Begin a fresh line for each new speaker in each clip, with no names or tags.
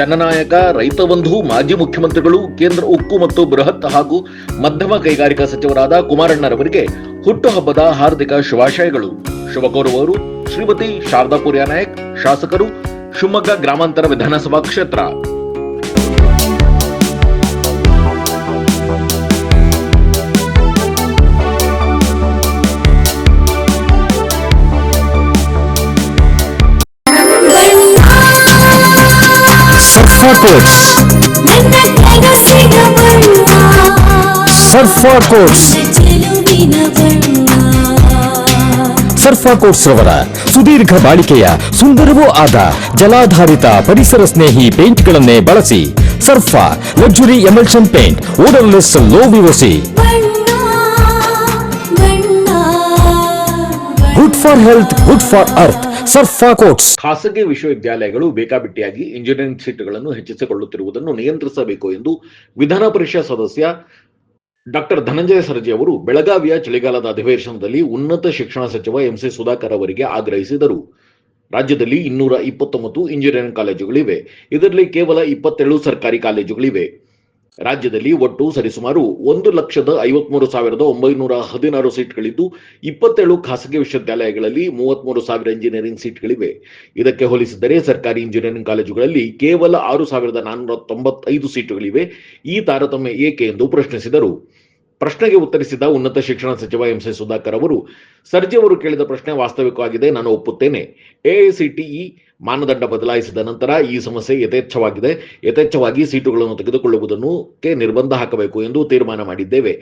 ಜನನಾಯಕ, ರೈತ ಬಂಧು, ಮಾಜಿ ಮುಖ್ಯಮಂತ್ರಿಗಳು, ಕೇಂದ್ರ ಉಕ್ಕು ಮತ್ತು ಬೃಹತ್ ಹಾಗೂ ಮಧ್ಯಮ ಕೈಗಾರಿಕಾ ಸಚಿವರಾದ ಕುಮಾರಣ್ಣರವರಿಗೆ ಹುಟ್ಟುಹಬ್ಬದ ಹಾರ್ದಿಕ ಶುಭಾಶಯಗಳು. ಶುಭ ಕೋರುವವರು ಶ್ರೀಮತಿ ಶಾರದಾ ಪೂರ್ಯ ನಾಯಕ್, ಶಾಸಕರು, ಶಿವಮೊಗ್ಗ ಗ್ರಾಮಾಂತರ ವಿಧಾನಸಭಾ ಕ್ಷೇತ್ರ.
ಸರ್ಫಾ ಕೋಟ್ಸ್ ರವರ ಸುದೀರ್ಘ ಬಾಳಿಕೆಯ ಸುಂದರವೂ ಆದ ಜಲಾಧಾರಿತ ಪರಿಸರ ಸ್ನೇಹಿ ಪೇಂಟ್ಗಳನ್ನೇ ಬಳಸಿ. Surfa luxury emulsion paint, odourless, low VOC, good for health, good for earth. Surfa Coats.
ಖಾಸಗಿ ವಿಶ್ವವಿದ್ಯಾಲಯಗಳು ಬೇಕಾಬಿಟ್ಟಿಯಾಗಿ ಇಂಜಿನಿಯರಿಂಗ್ ಸೀಟುಗಳನ್ನು ಹೆಚ್ಚಿಸಿಕೊಳ್ಳುತ್ತಿರುವುದನ್ನು ನಿಯಂತ್ರಿಸಬೇಕು ಎಂದು ವಿಧಾನ ಪರಿಷತ್ ಸದಸ್ಯ ಡಾಕ್ಟರ್ ಧನಂಜಯ ಸರ್ಜಿ ಅವರು ಬೆಳಗಾವಿಯ ಚಳಿಗಾಲದ ಅಧಿವೇಶನದಲ್ಲಿ ಉನ್ನತ ಶಿಕ್ಷಣ ಸಚಿವ ಎಂಸಿ ಸುಧಾಕರ್ ಅವರಿಗೆ ಆಗ್ರಹಿಸಿದರು. ರಾಜ್ಯದಲ್ಲಿ 229 ಇಂಜಿನಿಯರಿಂಗ್ ಕಾಲೇಜುಗಳಿವೆ. ಇದರಲ್ಲಿ ಕೇವಲ 27 ಸರ್ಕಾರಿ ಕಾಲೇಜುಗಳಿವೆ. ರಾಜ್ಯದಲ್ಲಿ ಒಟ್ಟು ಸರಿಸುಮಾರು 1,53,916 ಸೀಟ್ಗಳಿದ್ದು 27 ಖಾಸಗಿ ವಿಶ್ವವಿದ್ಯಾಲಯಗಳಲ್ಲಿ 33,000 ಇಂಜಿನಿಯರಿಂಗ್ ಸೀಟ್ಗಳಿವೆ. ಇದಕ್ಕೆ ಹೋಲಿಸಿದರೆ ಸರ್ಕಾರಿ ಇಂಜಿನಿಯರಿಂಗ್ ಕಾಲೇಜುಗಳಲ್ಲಿ ಕೇವಲ 6,495 ಸೀಟುಗಳಿವೆ. ಈ ತಾರತಮ್ಯ ಏಕೆ ಎಂದು ಪ್ರಶ್ನಿಸಿದರು. ಪ್ರಶ್ನೆಗೆ ಉತ್ತರಿಸಿದ ಉನ್ನತ ಶಿಕ್ಷಣ ಸಚಿವ ಎಂಸಿ ಸುಧಾಕರ್ ಅವರು, ಸರ್ಜಿ ಅವರು ಕೇಳಿದ ಪ್ರಶ್ನೆ ವಾಸ್ತವಿಕವಾಗಿದೆ, ನಾನು ಒಪ್ಪುತ್ತೇನೆ. ಎಐಸಿಟಿಇ ಮಾನದಂಡ ಬದಲಾಯಿಸಿದ ನಂತರ ಈ ಸಮಸ್ಯೆ ಯಥೇಚ್ಛವಾಗಿ ಸೀಟುಗಳನ್ನು ತೆಗೆದುಕೊಳ್ಳುವುದನ್ನು ನಿರ್ಬಂಧ ಹಾಕಬೇಕು ಎಂದು ತೀರ್ಮಾನ ಮಾಡಿದ್ದೇವೆ.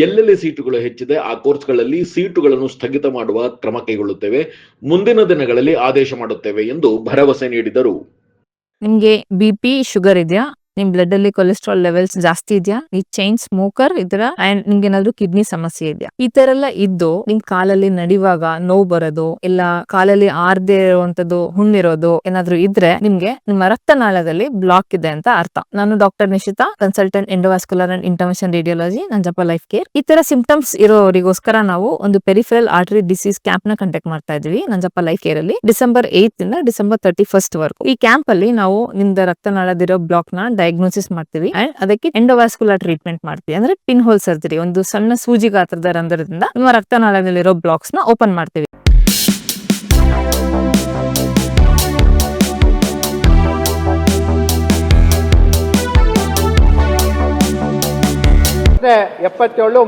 ಎಲ್ಲೆಲ್ಲಿ ಸೀಟುಗಳು ಹೆಚ್ಚಿದೆ ಆ ಕೋರ್ಸ್ಗಳಲ್ಲಿ ಸೀಟುಗಳನ್ನು ಸ್ಥಗಿತ ಮಾಡುವ ಕ್ರಮ ಕೈಗೊಳ್ಳುತ್ತೇವೆ. ಮುಂದಿನ ದಿನಗಳಲ್ಲಿ ಆದೇಶ ಮಾಡುತ್ತೇವೆ ಎಂದು ಭರವಸೆ ನೀಡಿದರು.
ನಿಮ್ಗೆ ಬಿಪಿ, ಶುಗರ್ ಇದೆಯಾ? ನಿಮ್ ಬ್ಲಡ್ ಅಲ್ಲಿ ಕೊಲೆಸ್ಟ್ರಾಲ್ ಲೆವೆಲ್ಸ್ ಜಾಸ್ತಿ ಇದೆಯಾ? ಈ ಚೈನ್ ಸ್ಮೋಕರ್ ಇದ್ರ ಅಂಡ್ ನಿಮ್ಗೆ ಏನಾದ್ರು ಕಿಡ್ನಿ ಸಮಸ್ಯೆ ಇದೆಯಾ? ಈ ತರ ಎಲ್ಲ ಇದ್ದು ನಿಮ್ ಕಾಲಲ್ಲಿ ನಡೆಯುವಾಗ ನೋವು ಬರೋದು, ಇಲ್ಲ ಕಾಲಲ್ಲಿ ಆರ್ದೇ ಇರುವಂತದ್ದು ಹುಣ್ಣಿರೋದು ಏನಾದ್ರು ಇದ್ರೆ ನಿಮ್ಗೆ ನಿಮ್ಮ ರಕ್ತನಾಳದಲ್ಲಿ ಬ್ಲಾಕ್ ಇದೆ ಅಂತ ಅರ್ಥ. ನಾನು doctor Nishita, consultant endovascular and intervention radiology, Nanjappa Life Care. ಈ ತರ ಸಿಂಪ್ಟಮ್ಸ್ ಇರೋರಿಗೋಸ್ಕರ ನಾವು ಒಂದು ಪೆರಿಫೆರಲ್ ಆರ್ಟರಿ ಡಿಸೀಸ್ ಕ್ಯಾಂಪ್ ನ ಕಂಡಕ್ಟ್ ಮಾಡ್ತಾ ಇದ್ವಿ ನಂಜಪ್ಪ ಲೈಫ್ ಕೇರ್ ಅಲ್ಲಿ ಡಿಸೆಂಬರ್ 8 ಇಂದ ಡಿಸೆಂಬರ್ 31 ವರೆಗೂ. ಈ ಕ್ಯಾಂಪ್ ಅಲ್ಲಿ ನಾವು ನಿಮ್ದು ರಕ್ತನಾಳದಿರೋ ಬ್ಲಾಕ್ ನ ಡಯಾಗ್ನೋಸಿಸ್ ಮಾಡ್ತೀವಿ ಅಂಡ್ ಅದಕ್ಕೆ ಎಂಡೋವಾಸ್ಕ್ಯುಲರ್ ಟ್ರೀಟ್ಮೆಂಟ್ ಮಾಡ್ತೀವಿ. ಅಂದ್ರೆ ಪಿನ್ ಹೋಲ್ ಸರ್ಜರಿ, ಒಂದು ಸಣ್ಣ ಸೂಜಿ ಗಾತ್ರದ ರಂಧ್ರದಿಂದ ನಿಮ್ಮ ರಕ್ತನಾಳದಲ್ಲಿರೋ ಬ್ಲಾಕ್ಸ್ ನ ಓಪನ್ ಮಾಡ್ತೀವಿ.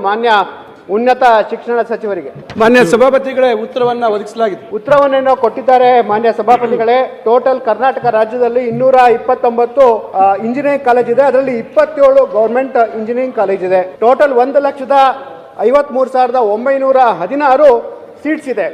ಮಾನ್ಯ ಉನ್ನತ ಶಿಕ್ಷಣ ಸಚಿವರಿಗೆ
ಮಾನ್ಯ ಸಭಾಪತಿಗಳೇ ಉತ್ತರವನ್ನ ಒದಗಿಸಲಾಗಿದೆ.
ಉತ್ತರವನ್ನೇನೋ ಕೊಟ್ಟಿದ್ದಾರೆ ಮಾನ್ಯ ಸಭಾಪತಿಗಳೇ. ಟೋಟಲ್ ಕರ್ನಾಟಕ ರಾಜ್ಯದಲ್ಲಿ 229 ಇಂಜಿನಿಯರಿಂಗ್ ಕಾಲೇಜ್ ಇದೆ. ಅದರಲ್ಲಿ 27 ಗವರ್ಮೆಂಟ್ ಇಂಜಿನಿಯರಿಂಗ್ ಕಾಲೇಜ್ ಇದೆ. ಟೋಟಲ್ 1,53,916 ಸೀಟ್ಸ್ ಇದೆ.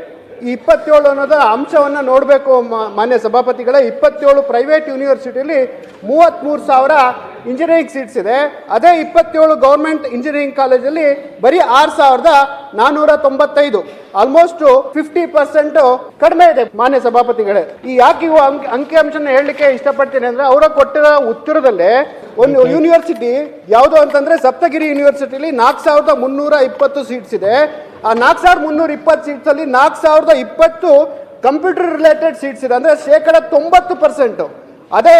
ಈ 27 ಅನ್ನೋದ ಅಂಶವನ್ನ ನೋಡಬೇಕು ಮಾನ್ಯ ಸಭಾಪತಿಗಳೇ. 27 ಪ್ರೈವೇಟ್ ಯೂನಿವರ್ಸಿಟಿಯಲ್ಲಿ 33,000 ಇಂಜಿನಿಯರಿಂಗ್ ಸೀಟ್ಸ್ ಇದೆ. ಅದೇ 27 ಗೌರ್ಮೆಂಟ್ ಇಂಜಿನಿಯರಿಂಗ್ ಕಾಲೇಜಲ್ಲಿ ಬರೀ 6,495, ಆಲ್ಮೋಸ್ಟ್ 50% ಕಡಿಮೆ ಇದೆ ಮಾನ್ಯ ಸಭಾಪತಿಗಳೇ. ಈ ಯಾಕೆ ಇವು ಅಂಕಿಅಂಶನ ಹೇಳಲಿಕ್ಕೆ ಇಷ್ಟಪಡ್ತೀನಿ ಅಂದ್ರೆ, ಅವರ ಕೊಟ್ಟಿರೋ ಉತ್ತರದಲ್ಲೇ ಒಂದು ಯೂನಿವರ್ಸಿಟಿ ಯಾವುದು ಅಂತಂದ್ರೆ ಸಪ್ತಗಿರಿ ಯೂನಿವರ್ಸಿಟಿಲಿ 4,320 ಸೀಟ್ಸ್ ಇದೆ. ಆ 4,320 ಸೀಟ್ಸ್ ಅಲ್ಲಿ 4,020 ಕಂಪ್ಯೂಟರ್ ರಿಲೇಟೆಡ್ ಸೀಟ್ಸ್ ಇದೆ, ಅಂದ್ರೆ 90%. ಅದೇ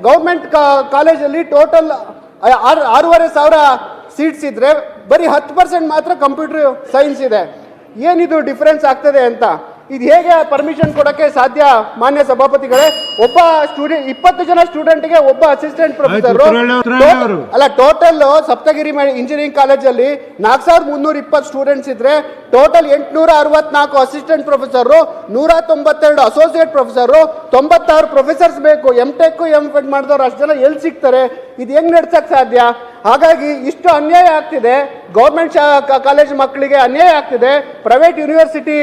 ಗೌರ್ಮೆಂಟ್ ಕಾಲೇಜಲ್ಲಿ ಟೋಟಲ್ 6,500 ಸೀಟ್ಸ್ ಇದ್ರೆ ಬರೀ 10% ಮಾತ್ರ ಕಂಪ್ಯೂಟರ್ ಸೈನ್ಸ್ ಇದೆ. ಏನಿದು ಡಿಫರೆನ್ಸ್ ಆಗ್ತದೆ ಅಂತ, ಇದು ಹೇಗೆ ಪರ್ಮಿಷನ್ ಕೊಡಕ್ಕೆ ಸಾಧ್ಯ ಮಾನ್ಯ ಸಭಾಪತಿಗಳೇ? ಒಬ್ಬ ಸ್ಟೂಡೆಂಟ್ 20 ಜನ ಸ್ಟೂಡೆಂಟ್ಗೆ ಒಬ್ಬ ಅಸಿಸ್ಟೆಂಟ್ ಪ್ರೊಫೆಸರ್ ಅಲ್ಲ. ಟೋಟಲ್ ಸಪ್ತಗಿರಿ ಇಂಜಿನಿಯರಿಂಗ್ ಕಾಲೇಜಲ್ಲಿ 4,320 ಸ್ಟೂಡೆಂಟ್ಸ್ ಇದ್ರೆ total 864 assistant professor, 192 associate professor, 96 professors ಬೇಕು. ಎಂ.ಟೆಕ್ ಎಂ.ಫೆಡ್ ಮಾಡಿದವರು ಅಷ್ಟು ಜನ ಎಲ್ಲಿ ಸಿಗ್ತಾರೆ? ಇದು ಹೆಂಗ್ ನಡ್ಸಕ್ ಸಾಧ್ಯ? ಹಾಗಾಗಿ ಇಷ್ಟು ಅನ್ಯಾಯ ಆಗ್ತಿದೆ. ಗೌರ್ಮೆಂಟ್ ಕಾಲೇಜ್ ಮಕ್ಕಳಿಗೆ ಅನ್ಯಾಯ ಆಗ್ತಿದೆ, ಪ್ರೈವೇಟ್ ಯೂನಿವರ್ಸಿಟಿ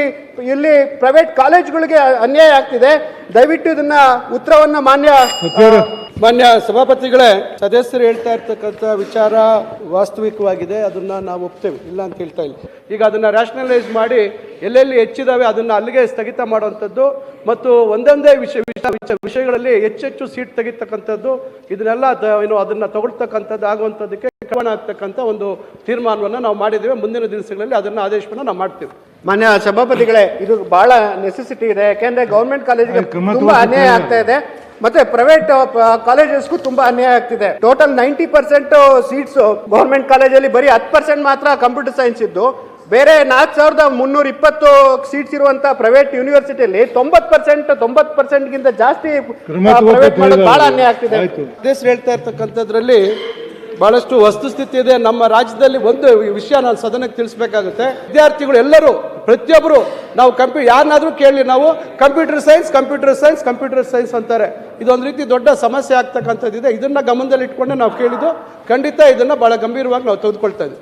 ಇಲ್ಲಿ ಪ್ರೈವೇಟ್ ಕಾಲೇಜ್ಗಳಿಗೆ ಅನ್ಯಾಯ ಆಗ್ತಿದೆ. ದಯವಿಟ್ಟು ಇದನ್ನ ಉತ್ತರವನ್ನ
ಮಾನ್ಯ ಸಭಾಪತಿಗಳೇ, ಸದಸ್ಯರು ಹೇಳ್ತಾ ಇರ್ತಕ್ಕಂಥ ವಿಚಾರ ವಾಸ್ತವಿಕವಾಗಿದೆ, ಅದನ್ನ ನಾವು ಒಪ್ತೇವೆ, ಇಲ್ಲ ಅಂತ ಹೇಳ್ತಾ ಇಲ್ಲ. ಈಗ ಅದನ್ನ ರ್ಯಾಷನಲೈಸ್ ಮಾಡಿ ಎಲ್ಲೆಲ್ಲಿ ಹೆಚ್ಚಿದಾವೆ ಅದನ್ನ ಅಲ್ಲಿಗೆ ಸ್ಥಗಿತ ಮಾಡುವಂಥದ್ದು ಮತ್ತು ಒಂದೊಂದೇ ವಿಷಯಗಳಲ್ಲಿ ಹೆಚ್ಚೆಚ್ಚು ಸೀಟ್ ತೆಗಿತಕ್ಕಂಥದ್ದು, ಇದನ್ನೆಲ್ಲ ಅದನ್ನ ತಗೊಳ್ತಕ್ಕಂಥದ್ದು ಆಗುವಂಥದ್ದಕ್ಕೆ ಕಾರಣ ಆಗ್ತಕ್ಕಂಥ ಒಂದು ತೀರ್ಮಾನವನ್ನು ನಾವು ಮಾಡಿದ್ದೇವೆ. ಮುಂದಿನ ದಿವಸಗಳಲ್ಲಿ ಅದನ್ನ ಆದೇಶವನ್ನು ನಾವು ಮಾಡ್ತೇವೆ.
ಮಾನ್ಯ ಸಭಾಪತಿಗಳೇ, ಇದು ಬಹಳ ನೆಸೆಸಿಟಿ ಇದೆ. ಯಾಕೆಂದ್ರೆ ಗೌರ್ಮೆಂಟ್ ಕಾಲೇಜಿಗೆ ತುಂಬಾ ಅನ್ಯಾಯ ಆಗ್ತಾ ಇದೆ. ಮತ್ತೆ ಪ್ರೈವೇಟ್ ಕಾಲೇಜಸ್ಗೂ ತುಂಬಾ ಅನ್ಯಾಯ ಆಗ್ತಿದೆ. ಟೋಟಲ್ 90% ಸೀಟ್ಸ್ ಗೌರ್ಮೆಂಟ್ ಕಾಲೇಜಲ್ಲಿ ಬರೀ 10% ಮಾತ್ರ ಕಂಪ್ಯೂಟರ್ ಸೈನ್ಸ್ ಇದ್ದು, ಬೇರೆ 4320 ಸೀಟ್ಸ್ ಇರುವಂತ ಪ್ರೈವೇಟ್ ಯೂನಿವರ್ಸಿಟಿಯಲ್ಲಿ 90% ಗಿಂತ ಜಾಸ್ತಿ ಪ್ರೈವೇಟ್ ಮಾಡೋದು ಬಹಳ ಅನ್ಯಾಯ ಆಗ್ತಿದೆ.
ಸದಸ್ಯರು ಹೇಳ್ತಾ ಇರ್ತಕ್ಕಂಥದ್ರಲ್ಲಿ ಬಹಳಷ್ಟು ವಸ್ತುಸ್ಥಿತಿ ಇದೆ. ನಮ್ಮ ರಾಜ್ಯದಲ್ಲಿ ಒಂದು ವಿಷಯ ನಾನು ಸದನಕ್ಕೆ ತಿಳಿಸ್ಬೇಕಾಗುತ್ತೆ. ವಿದ್ಯಾರ್ಥಿಗಳು ಎಲ್ಲರೂ ಪ್ರತಿಯೊಬ್ಬರು ನಾವು ಯಾರನ್ನಾದ್ರೂ ಕೇಳಿ, ನಾವು ಕಂಪ್ಯೂಟರ್ ಸೈನ್ಸ್ ಅಂತಾರೆ. ಇದೊಂದು ರೀತಿ ದೊಡ್ಡ ಸಮಸ್ಯೆ ಆಗ್ತಕ್ಕಂಥದ್ದಿದೆ. ಇದನ್ನ ಗಮನದಲ್ಲಿ ಇಟ್ಕೊಂಡೆ ನಾವು ಕೇಳಿದ್ದು. ಖಂಡಿತ ಇದನ್ನ ಬಹಳ ಗಂಭೀರವಾಗಿ ನಾವು ತೆಗೆದುಕೊಳ್ತಾ ಇದ್ದೀವಿ.